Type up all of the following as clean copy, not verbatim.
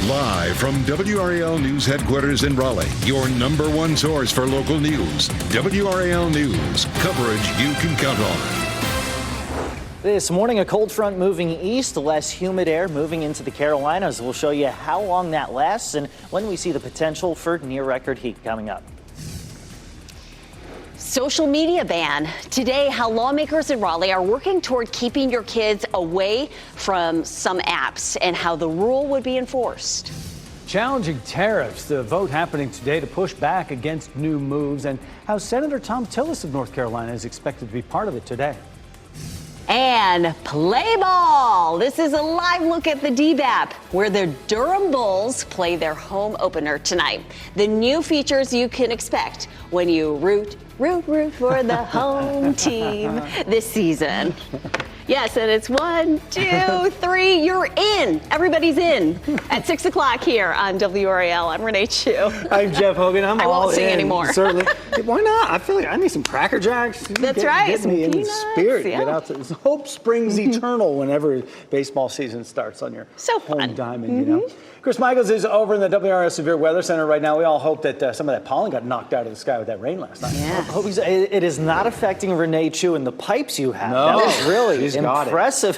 Live from WRAL News Headquarters in Raleigh, your number one source for local news. WRAL News, coverage you can count on. This morning, a cold front moving east, less humid air moving into the Carolinas. We'll show you how long that lasts and when we see the potential for near record heat coming up. Social media ban. Today, how lawmakers in Raleigh are working toward keeping your kids away from some apps and how the rule would be enforced. Challenging tariffs, the vote happening today to push back against new moves, and how Senator Thom Tillis of North Carolina is expected to be part of it today. And play ball. This is a live look at the DBAP, where the Durham Bulls play their home opener tonight. The new features you can expect when you root for the home team this season. Yes, and it's 1, 2, 3. You're in. Everybody's in at 6 o'clock here on WRAL. I'm Renee Chu. I'm Jeff Hogan. I won't sing anymore. Certainly. Why not? I feel like I need some Cracker Jacks. That's right. Get me in the spirit. Yeah. Get out to hope springs eternal whenever baseball season starts on your home diamond. You know. Chris Michaels is over in the WRAL Severe Weather Center right now. We all hope that some of that pollen got knocked out of the sky with that rain last night. Yeah. It is not affecting Renee Chu and the pipes you have. No, that was really impressive.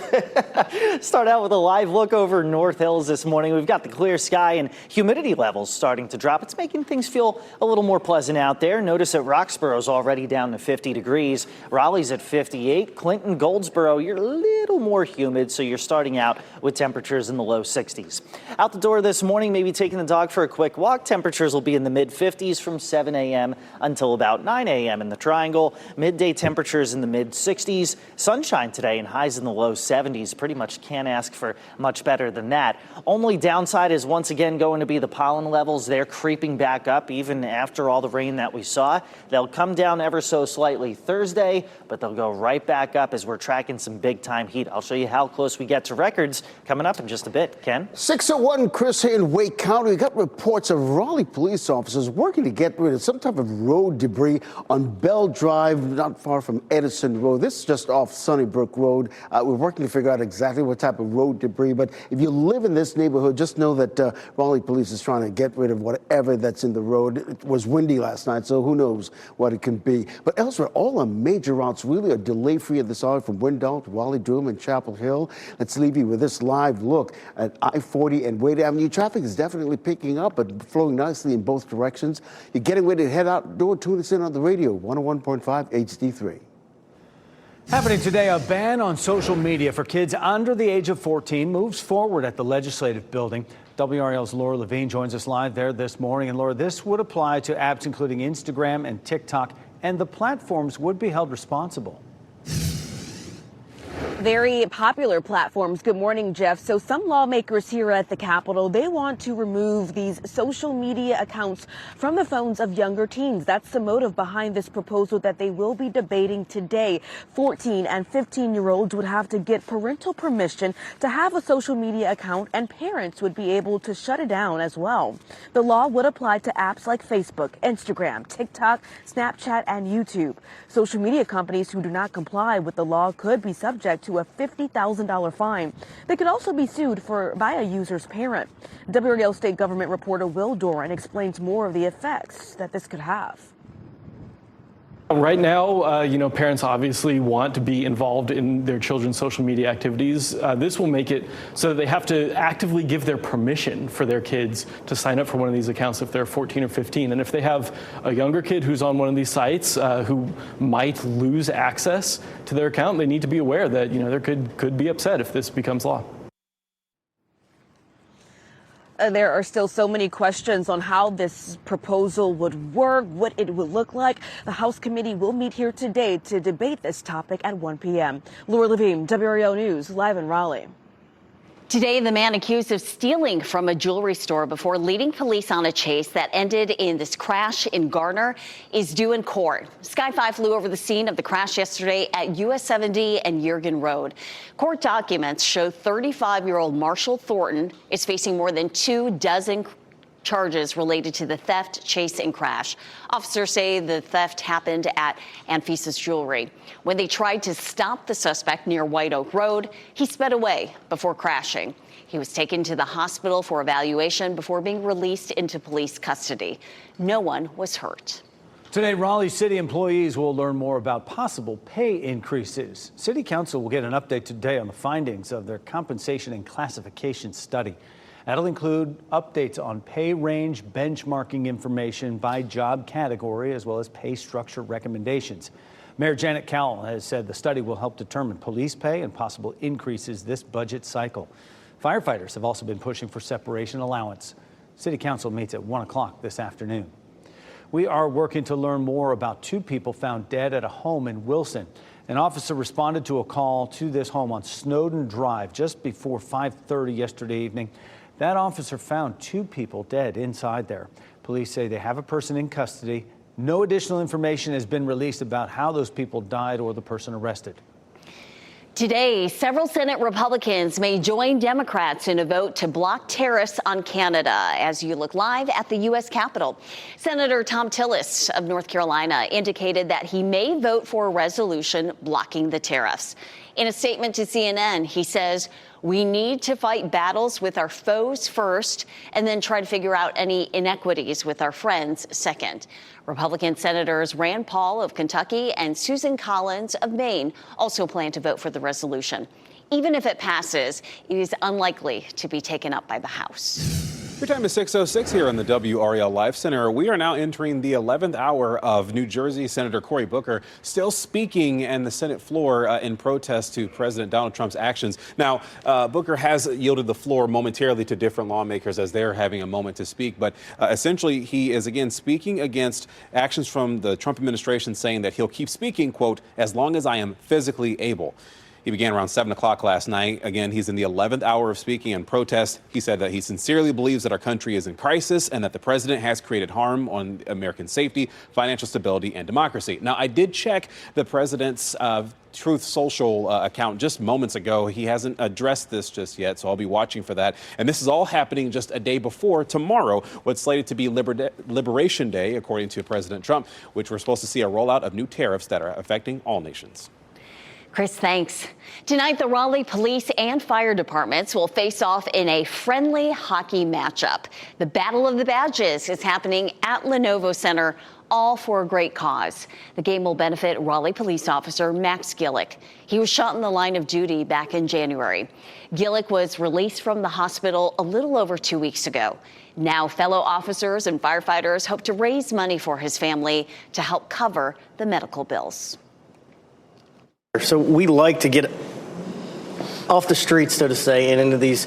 Start out with a live look over North Hills this morning. We've got the clear sky and humidity levels starting to drop. It's making things feel a little more pleasant out there. Notice that Roxborough's already down to 50 degrees. Raleigh's at 58. Clinton, Goldsboro, you're a little more humid, so you're starting out with temperatures in the low 60s. Out the door this morning, maybe taking the dog for a quick walk. Temperatures will be in the mid 50s from 7 a.m. until about 9 a.m. in the Triangle. Midday temperatures in the mid 60s. Sunshine today and highs in the low 70s. Pretty much can't ask for much better than that. Only downside is once again going to be the pollen levels. They're creeping back up even after all the rain that we saw. They'll come down ever so slightly Thursday, but they'll go right back up as we're tracking some big time heat. I'll show you how close we get to records coming up in just a bit. Ken? 601 Chris here in Wake County. We got reports of Raleigh police officers working to get rid of some type of road debris on Bell Drive, not far from Edison Road. This is just off Sunnybrook Road. We're working to figure out exactly what type of road debris, but if you live in this neighborhood, just know that Raleigh police is trying to get rid of whatever that's in the road. It was windy last night, so who knows what it can be. But elsewhere, all our major routes really are delay-free at this hour from Windall to Raleigh-Durham and Chapel Hill. Let's leave you with this live look at I-40 and Wade Avenue. Traffic is definitely picking up, but flowing nicely in both directions. You're getting ready to head outdoor. Tune us in on the radio, 101.5 HD3. Happening today, a ban on social media for kids under the age of 14 moves forward at the Legislative Building. WRAL's Laura Levine joins us live there this morning. And Laura, this would apply to apps including Instagram and TikTok, and the platforms would be held responsible. Very popular platforms. Good morning, Jeff. So some lawmakers here at the Capitol, they want to remove these social media accounts from the phones of younger teens. That's the motive behind this proposal that they will be debating today. 14 and 15-year-olds would have to get parental permission to have a social media account, and parents would be able to shut it down as well. The law would apply to apps like Facebook, Instagram, TikTok, Snapchat, and YouTube. Social media companies who do not comply with the law could be subject to a $50,000 fine. They could also be sued by a user's parent. WRAL state government reporter Will Doran explains more of the effects that this could have. Right now, parents obviously want to be involved in their children's social media activities. This will make it so that they have to actively give their permission for their kids to sign up for one of these accounts if they're 14 or 15. And if they have a younger kid who's on one of these sites who might lose access to their account, they need to be aware that, they could be upset if this becomes law. There are still so many questions on how this proposal would work, what it would look like. The House committee will meet here today to debate this topic at 1 p.m. Laura Levine, WRAL News, live in Raleigh. Today, the man accused of stealing from a jewelry store before leading police on a chase that ended in this crash in Garner is due in court. Sky 5 flew over the scene of the crash yesterday at US 70 and Yergin Road. Court documents show 35-year-old Marshall Thornton is facing more than 24 charges related to the theft, chase, and crash. Officers say the theft happened at Anfisa's Jewelry. When they tried to stop the suspect near White Oak Road, he sped away before crashing. He was taken to the hospital for evaluation before being released into police custody. No one was hurt. Today, Raleigh City employees will learn more about possible pay increases. City Council will get an update today on the findings of their compensation and classification study. That'll include updates on pay range, benchmarking information by job category, as well as pay structure recommendations. Mayor Janet Cowell has said the study will help determine police pay and possible increases this budget cycle. Firefighters have also been pushing for separation allowance. City Council meets at 1 o'clock this afternoon. We are working to learn more about two people found dead at a home in Wilson. An officer responded to a call to this home on Snowden Drive just before 5:30 yesterday evening. That officer found two people dead inside there. Police say they have a person in custody. No additional information has been released about how those people died or the person arrested. Today, several Senate Republicans may join Democrats in a vote to block tariffs on Canada as you look live at the U.S. Capitol. Senator Tom Tillis of North Carolina indicated that he may vote for a resolution blocking the tariffs. In a statement to CNN, he says, "We need to fight battles with our foes first and then try to figure out any inequities with our friends second." Republican Senators Rand Paul of Kentucky and Susan Collins of Maine also plan to vote for the resolution. Even if it passes, it is unlikely to be taken up by the House. Your time is 6:06 here on the WRAL Live Center. We are now entering the 11th hour of New Jersey Senator Cory Booker still speaking on the Senate floor in protest to President Donald Trump's actions. Now, Booker has yielded the floor momentarily to different lawmakers as they're having a moment to speak. But essentially, he is again speaking against actions from the Trump administration, saying that he'll keep speaking, quote, as long as I am physically able. He began around 7 o'clock last night. Again, he's in the 11th hour of speaking in protest. He said that he sincerely believes that our country is in crisis and that the president has created harm on American safety, financial stability, and democracy. Now, I did check the president's Truth Social account just moments ago. He hasn't addressed this just yet, so I'll be watching for that. And this is all happening just a day before tomorrow, what's slated to be Liberation Day, according to President Trump, which we're supposed to see a rollout of new tariffs that are affecting all nations. Chris, thanks. Tonight, the Raleigh Police and Fire Departments will face off in a friendly hockey matchup. The Battle of the Badges is happening at Lenovo Center, all for a great cause. The game will benefit Raleigh police officer Max Gillick. He was shot in the line of duty back in January. Gillick was released from the hospital a little over 2 weeks ago. Now, fellow officers and firefighters hope to raise money for his family to help cover the medical bills. So we like to get off the streets, so to say, and into these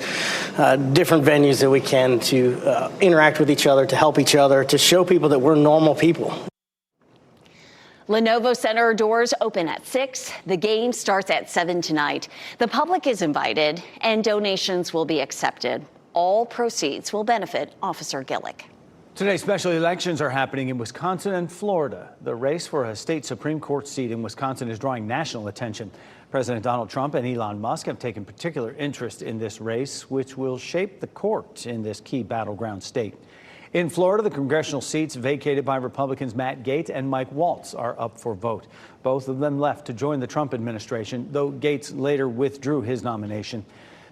different venues that we can to interact with each other, to help each other, to show people that we're normal people. Lenovo Center doors open at 6. The game starts at 7 tonight. The public is invited and donations will be accepted. All proceeds will benefit Officer Gillick. Today, special elections are happening in Wisconsin and Florida. The race for a state Supreme Court seat in Wisconsin is drawing national attention. President Donald Trump and Elon Musk have taken particular interest in this race, which will shape the court in this key battleground state. In Florida, the congressional seats vacated by Republicans Matt Gaetz and Mike Waltz are up for vote. Both of them left to join the Trump administration, though Gaetz later withdrew his nomination.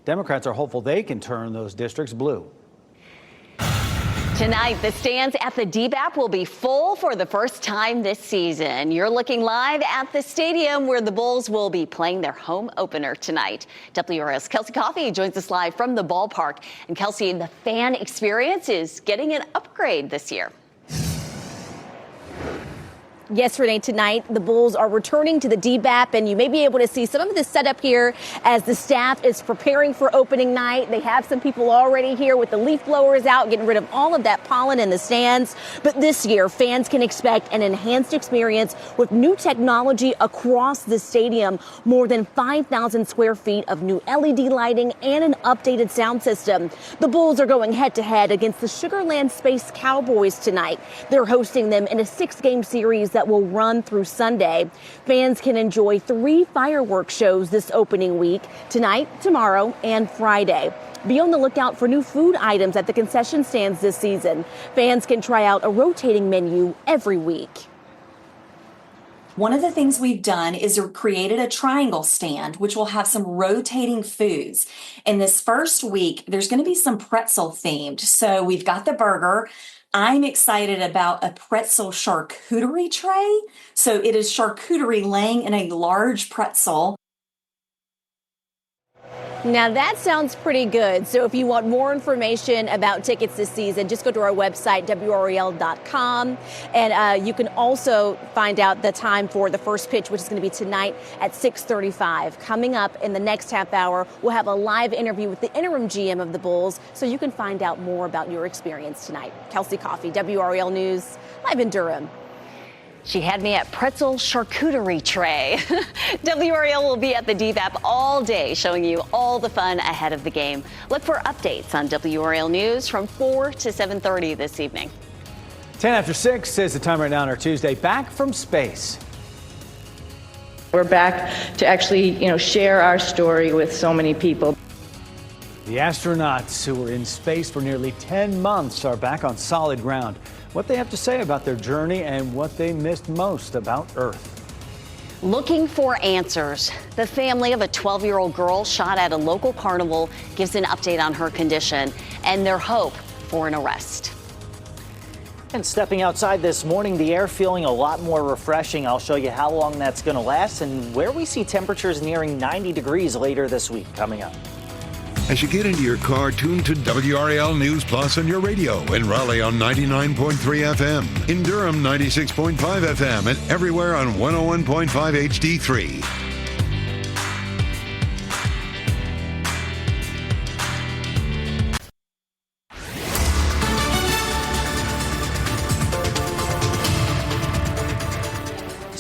Democrats are hopeful they can turn those districts blue. Tonight, the stands at the DBAP will be full for the first time this season. You're looking live at the stadium where the Bulls will be playing their home opener tonight. WRAL's Kelsey Coffey joins us live from the ballpark. And Kelsey, the fan experience is getting an upgrade this year. Yesterday, tonight, the Bulls are returning to the DBAP, and you may be able to see some of this setup here as the staff is preparing for opening night. They have some people already here with the leaf blowers out, getting rid of all of that pollen in the stands. But this year, fans can expect an enhanced experience with new technology across the stadium. More than 5,000 square feet of new LED lighting and an updated sound system. The Bulls are going head-to-head against the Sugar Land Space Cowboys tonight. They're hosting them in a 6-game series that will run through Sunday. Fans can enjoy 3 fireworks shows this opening week, tonight, tomorrow, and Friday. Be on the lookout for new food items at the concession stands this season. Fans can try out a rotating menu every week. One of the things we've done is created a triangle stand, which will have some rotating foods. In this first week, there's going to be some pretzel themed. So we've got the burger. I'm excited about a pretzel charcuterie tray. So it is charcuterie laying in a large pretzel. Now that sounds pretty good. So if you want more information about tickets this season, just go to our website, WRAL.com. And you can also find out the time for the first pitch, which is going to be tonight at 6:35. Coming up in the next half hour, we'll have a live interview with the interim GM of the Bulls, so you can find out more about your experience tonight. Kelsey Coffey, WRAL News, live in Durham. She had me at pretzel charcuterie tray. WRAL will be at the DVAP all day, showing you all the fun ahead of the game. Look for updates on WRAL News from 4 to 7:30 this evening. 10 after 6 says the time right now on our Tuesday. Back from space. We're back to actually, share our story with so many people. The astronauts who were in space for nearly 10 months are back on solid ground. What they have to say about their journey and what they missed most about Earth. Looking for answers. The family of a 12-year-old girl shot at a local carnival gives an update on her condition and their hope for an arrest. And stepping outside this morning, the air feeling a lot more refreshing. I'll show you how long that's going to last and where we see temperatures nearing 90 degrees later this week coming up. As you get into your car, tune to WRAL News Plus on your radio in Raleigh on 99.3 FM, in Durham 96.5 FM, and everywhere on 101.5 HD3.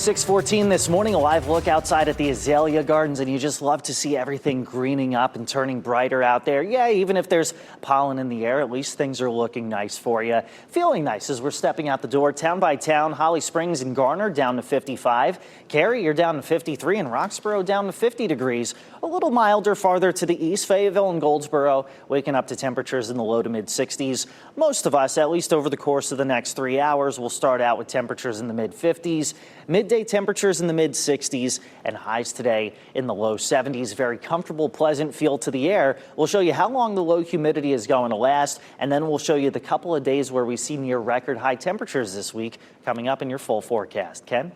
6:14 this morning, a live look outside at the azalea gardens, and you just love to see everything greening up and turning brighter out there. Yeah, even if there's pollen in the air, at least things are looking nice for you. Feeling nice as we're stepping out the door. Town by town, Holly Springs and Garner down to 55. Cary, you're down to 53, and Roxborough down to 50 degrees. A little milder farther to the east. Fayetteville and Goldsboro waking up to temperatures in the low to mid 60s. Most of us, at least over the course of the next 3 hours, will start out with temperatures in the mid 50s. Midday temperatures in the mid 60s and highs today in the low 70s. Very comfortable, pleasant feel to the air. We'll show you how long the low humidity is going to last, and then we'll show you the couple of days where we see near record high temperatures this week coming up in your full forecast. Ken?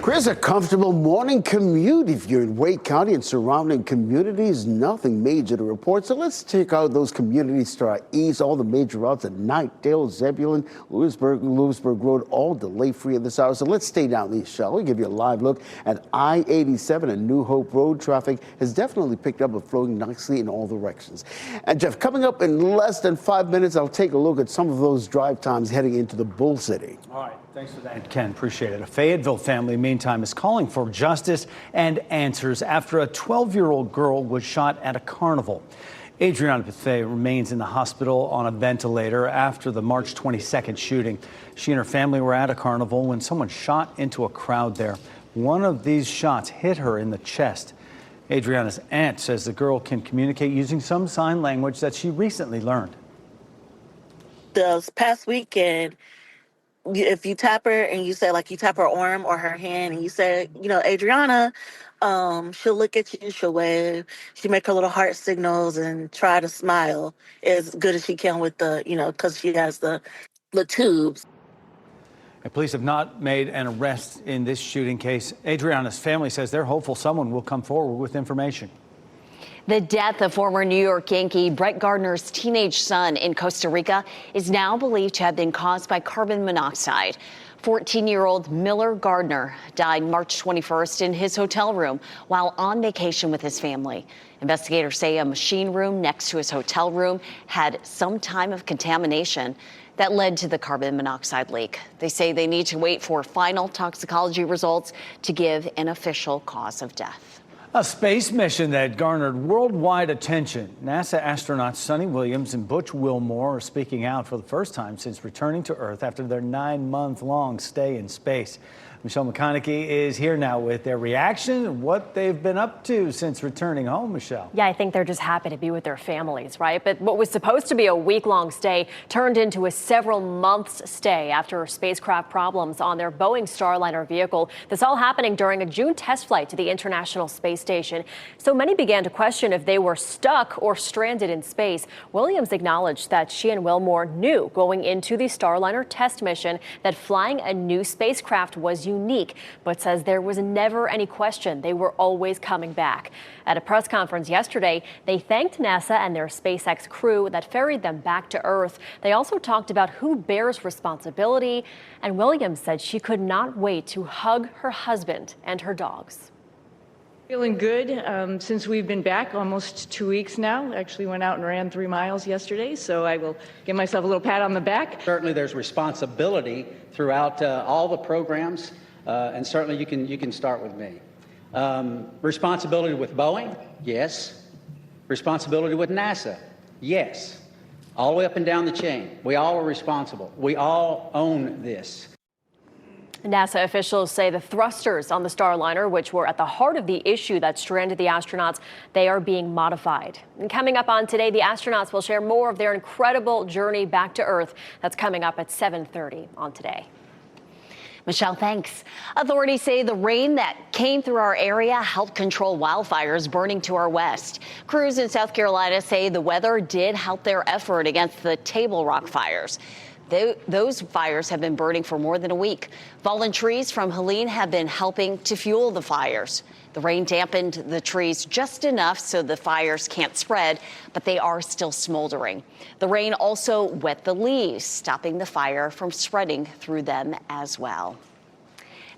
Chris, a comfortable morning commute if you're in Wake County and surrounding communities. Nothing major to report. So let's check out those communities to our east. All the major routes at Knightdale, Zebulon, Lewisburg Road, all delay free at this hour. So let's stay down these, shall we? Give you a live look at I-87 and New Hope Road. Traffic has definitely picked up and flowing nicely in all directions. And Jeff, coming up in less than 5 minutes, I'll take a look at some of those drive times heading into the Bull City. All right. Thanks for that, Ken. Appreciate it. A Fayetteville family, meantime, is calling for justice and answers after a 12-year-old girl was shot at a carnival. Adriana Bethea remains in the hospital on a ventilator after the March 22nd shooting. She and her family were at a carnival when someone shot into a crowd there. One of these shots hit her in the chest. Adriana's aunt says the girl can communicate using some sign language that she recently learned. This past weekend, if you tap her and you say, like, you tap her arm or her hand and you say, Adriana, she'll look at you, she'll wave, she make her little heart signals and try to smile as good as she can with the, because she has the tubes. And police have not made an arrest in this shooting case. Adriana's family says they're hopeful someone will come forward with information. The death of former New York Yankee Brett Gardner's teenage son in Costa Rica is now believed to have been caused by carbon monoxide. 14-year-old Miller Gardner died March 21st in his hotel room while on vacation with his family. Investigators say a machine room next to his hotel room had some time of contamination that led to the carbon monoxide leak. They say they need to wait for final toxicology results to give an official cause of death. A space mission that garnered worldwide attention. NASA astronauts Sonny Williams and Butch Wilmore are speaking out for the first time since returning to Earth after their 9-month-long stay in space. Michelle McConaughey is here now with their reaction and what they've been up to since returning home, Michelle. Yeah, I think they're just happy to be with their families, right? But what was supposed to be a week-long stay turned into a several months stay after spacecraft problems on their Boeing Starliner vehicle. This all happening during a June test flight to the International Space Station. So many began to question if they were stuck or stranded in space. Williams acknowledged that she and Wilmore knew going into the Starliner test mission that flying a new spacecraft was unique, but says there was never any question they were always coming back. At a press conference yesterday, they thanked NASA and their SpaceX crew that ferried them back to Earth. They also talked about who bears responsibility, and Williams said she could not wait to hug her husband and her dogs. Feeling good since we've been back almost 2 weeks now. Actually went out and ran 3 miles yesterday, so I will give myself a little pat on the back. Certainly there's responsibility throughout all the programs, and certainly you can start with me. Responsibility with Boeing? Yes. Responsibility with NASA? Yes. All the way up and down the chain. We all are responsible. We all own this. NASA officials say the thrusters on the Starliner, which were at the heart of the issue that stranded the astronauts, they are being modified. And coming up on Today, the astronauts will share more of their incredible journey back to Earth. That's coming up at 7:30 on Today. Michelle, thanks. Authorities say the rain that came through our area helped control wildfires burning to our west. Crews in South Carolina say the weather did help their effort against the Table Rock fires. Those fires have been burning for more than a week. Fallen trees from Helene have been helping to fuel the fires. The rain dampened the trees just enough so the fires can't spread, but they are still smoldering. The rain also wet the leaves, stopping the fire from spreading through them as well.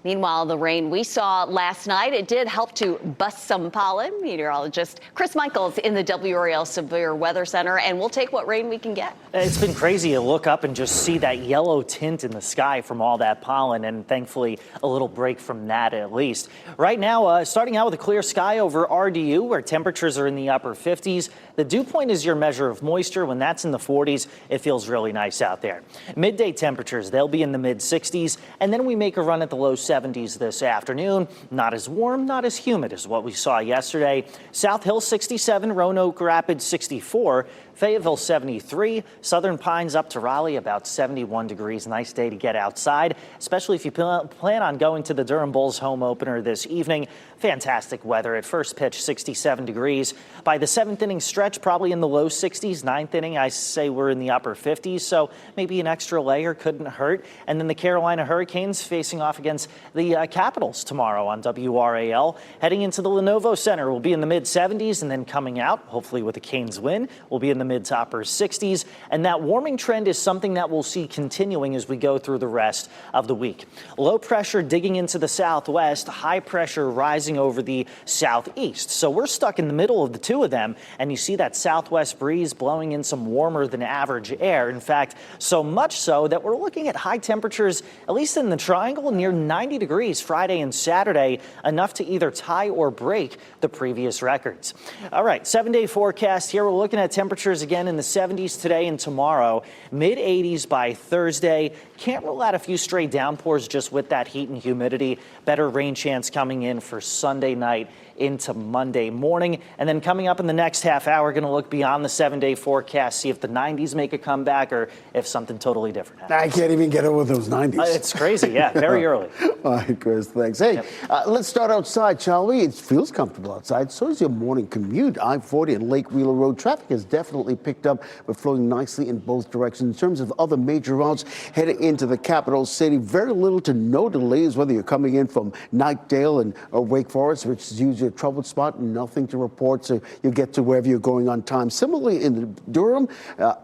Meanwhile, the rain we saw last night, it did help to bust some pollen. Meteorologist Chris Michaels in the WRAL Severe Weather Center, and we'll take what rain we can get. It's been crazy to look up and just see that yellow tint in the sky from all that pollen, and thankfully a little break from that at least. Right now, starting out with a clear sky over RDU, where temperatures are in the upper 50s. The dew point is your measure of moisture. When that's in the 40s, it feels really nice out there. Midday temperatures, they'll be in the mid 60s, and then we make a run at the low 70s this afternoon. Not as warm, not as humid as what we saw yesterday. South Hill 67, Roanoke Rapids 64, Fayetteville 73, Southern Pines up to Raleigh about 71 degrees. Nice day to get outside, especially if you plan on going to the Durham Bulls home opener this evening. Fantastic weather at first pitch, 67 degrees. By the 7th inning stretch, probably in the low 60s. 9th inning, I say we're in the upper 50s, so maybe an extra layer couldn't hurt. And then the Carolina Hurricanes facing off against the Capitals tomorrow on WRAL. Heading into the Lenovo Center, we'll be in the mid 70s, and then coming out, hopefully with a Canes win, we'll be in the mid to upper 60s. And that warming trend is something that we'll see continuing as we go through the rest of the week. Low pressure digging into the southwest, high pressure rising over the southeast. So we're stuck in the middle of the two of them, and you see that southwest breeze blowing in some warmer than average air. In fact, so much so that we're looking at high temperatures, at least in the triangle, near 90 degrees Friday and Saturday, enough to either tie or break the previous records. All right, 7-day forecast here. We're looking at temperatures again in the 70s today and tomorrow, mid 80s by Thursday. Can't rule out a few stray downpours just with that heat and humidity. Better rain chance coming in for Sunday night into Monday morning. And then coming up in the next half hour, going to look beyond the 7-day forecast, see if the 90s make a comeback or if something totally different happens. I can't even get over those 90s. It's crazy, yeah, very early. All right, Chris, thanks. Hey, let's start outside, shall we? It feels comfortable outside. So is your morning commute. I-40 and Lake Wheeler Road traffic has definitely picked up, but flowing nicely in both directions. In terms of other major routes heading into the capital city, very little to no delays, whether you're coming in from Knightdale or Wake Forest, which is usually a troubled spot, nothing to report, so you'll get to wherever you're going on time. Similarly, in Durham,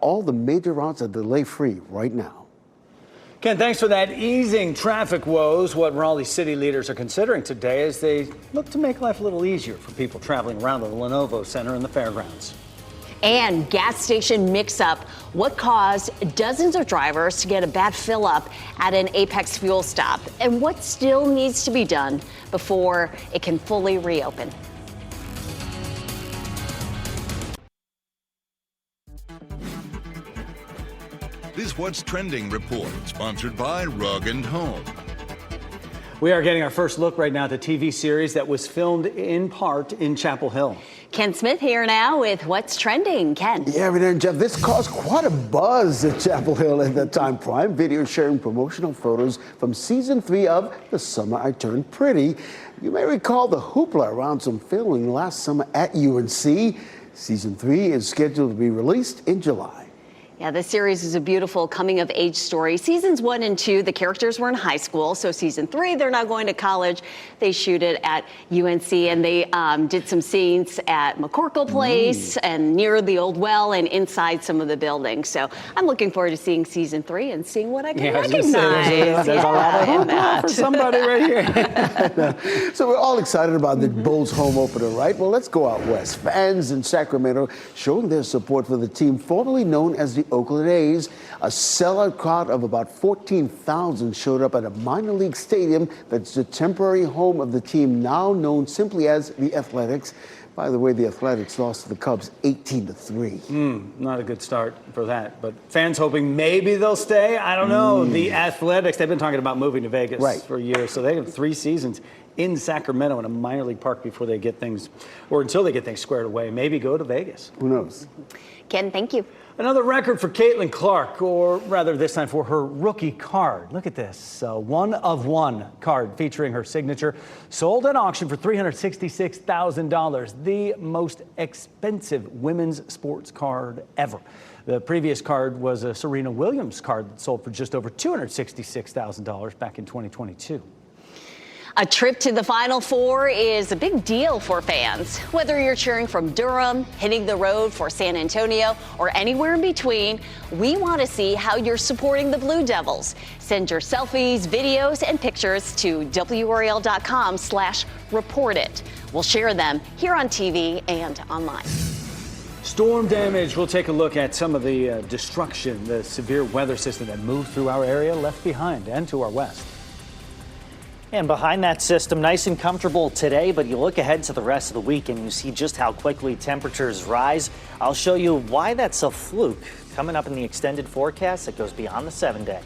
all the major routes are delay-free right now. Ken, thanks for that. Easing traffic woes, what Raleigh city leaders are considering today as they look to make life a little easier for people traveling around the Lenovo Center and the fairgrounds. And gas station mix-up, what caused dozens of drivers to get a bad fill-up at an Apex fuel stop, and what still needs to be done before it can fully reopen. This What's Trending report, sponsored by Rug & Home. We are getting our first look right now at the TV series that was filmed in part in Chapel Hill. Ken Smith here now with what's trending. Ken. Yeah, Renee and Jeff, this caused quite a buzz at Chapel Hill at the time. Prime Video sharing promotional photos from season 3 of The Summer I Turned Pretty. You may recall the hoopla around some filming last summer at UNC. Season 3 is scheduled to be released in July. Yeah, this series is a beautiful coming-of-age story. Seasons 1 and 2, the characters were in high school. So season 3, they're not going to college. They shoot it at UNC, and they did some scenes at McCorkle Place and near the old well and inside some of the buildings. So I'm looking forward to seeing season 3 and seeing what I can recognize. There's a lot of hoopla for somebody right here. So we're all excited about the Bulls home opener, right? Well, let's go out west. Fans in Sacramento showing their support for the team formerly known as the Oakland A's. A sellout crowd of about 14,000 showed up at a minor league stadium that's the temporary home of the team now known simply as the Athletics. By the way, the Athletics lost to the Cubs 18-3. Not a good start for that, but fans hoping maybe they'll stay. I don't know. The Athletics, they've been talking about moving to Vegas for years, so they have 3 seasons in Sacramento in a minor league park before they get things, or until they get things squared away. Maybe go to Vegas. Who knows? Ken, thank you. Another record for Caitlin Clark, or rather this time for her rookie card. Look at this, a 1-of-1 card featuring her signature, sold at auction for $366,000, the most expensive women's sports card ever. The previous card was a Serena Williams card that sold for just over $266,000 back in 2022. A trip to the Final Four is a big deal for fans. Whether you're cheering from Durham, hitting the road for San Antonio, or anywhere in between, we want to see how you're supporting the Blue Devils. Send your selfies, videos, and pictures to WRAL.com/reportit. We'll share them here on TV and online. Storm damage. We'll take a look at some of the destruction the severe weather system that moved through our area left behind and to our west. And behind that system, nice and comfortable today, but you look ahead to the rest of the week and you see just how quickly temperatures rise. I'll show you why that's a fluke coming up in the extended forecast that goes beyond the 7-day.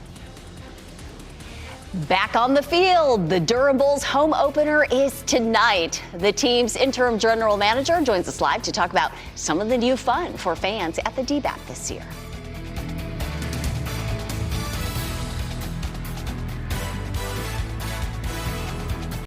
Back on the field, the Durham Bulls home opener is tonight. The team's interim general manager joins us live to talk about some of the new fun for fans at the DBAP this year.